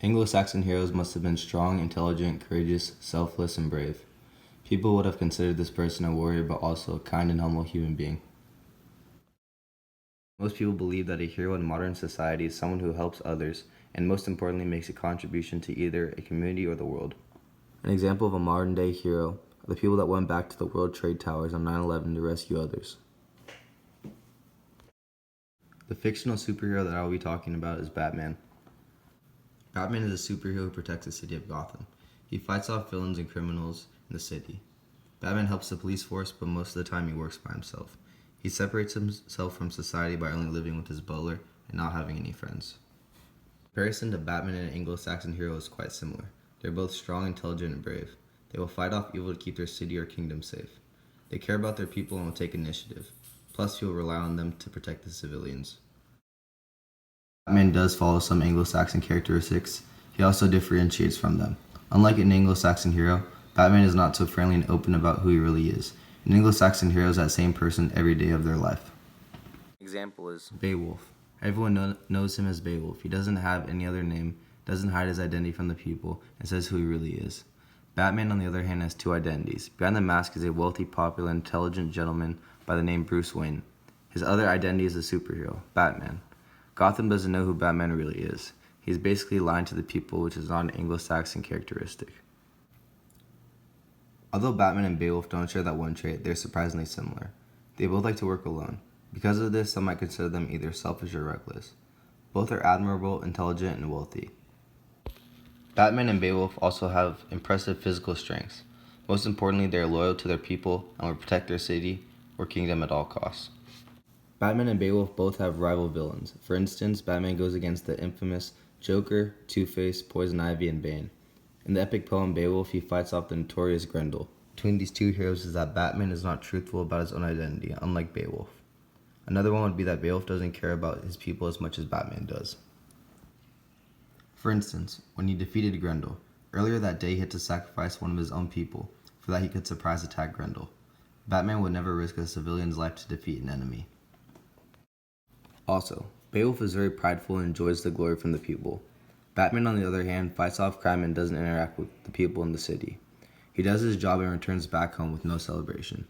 Anglo-Saxon heroes must have been strong, intelligent, courageous, selfless, and brave. People would have considered this person a warrior, but also a kind and humble human being. Most people believe that a hero in modern society is someone who helps others, and most importantly makes a contribution to either a community or the world. An example of a modern-day hero are the people that went back to the World Trade Towers on 9/11 to rescue others. The fictional superhero that I will be talking about is Batman. Batman is a superhero who protects the city of Gotham. He fights off villains and criminals in the city. Batman helps the police force, but most of the time he works by himself. He separates himself from society by only living with his butler and not having any friends. In comparison to Batman and an Anglo-Saxon hero is quite similar. They're both strong, intelligent, and brave. They will fight off evil to keep their city or kingdom safe. They care about their people and will take initiative. Plus, he will rely on them to protect the civilians. Batman does follow some Anglo-Saxon characteristics. He also differentiates from them. Unlike an Anglo-Saxon hero, Batman is not so friendly and open about who he really is. An Anglo-Saxon hero is that same person every day of their life. Example is Beowulf. Everyone knows him as Beowulf. He doesn't have any other name, doesn't hide his identity from the people, and says who he really is. Batman, on the other hand, has two identities. Behind the mask is a wealthy, popular, intelligent gentleman by the name Bruce Wayne. His other identity is a superhero, Batman. Gotham doesn't know who Batman really is. He's basically lying to the people, which is not an Anglo-Saxon characteristic. Although Batman and Beowulf don't share that one trait, they're surprisingly similar. They both like to work alone. Because of this, some might consider them either selfish or reckless. Both are admirable, intelligent, and wealthy. Batman and Beowulf also have impressive physical strengths. Most importantly, they are loyal to their people and will protect their city or kingdom at all costs. Batman and Beowulf both have rival villains. For instance, Batman goes against the infamous Joker, Two-Face, Poison Ivy, and Bane. In the epic poem Beowulf, he fights off the notorious Grendel. Between these two heroes is that Batman is not truthful about his own identity, unlike Beowulf. Another one would be that Beowulf doesn't care about his people as much as Batman does. For instance, when he defeated Grendel, earlier that day he had to sacrifice one of his own people, for that he could surprise attack Grendel. Batman would never risk a civilian's life to defeat an enemy. Also, Beowulf is very prideful and enjoys the glory from the people. Batman, on the other hand, fights off crime and doesn't interact with the people in the city. He does his job and returns back home with no celebration.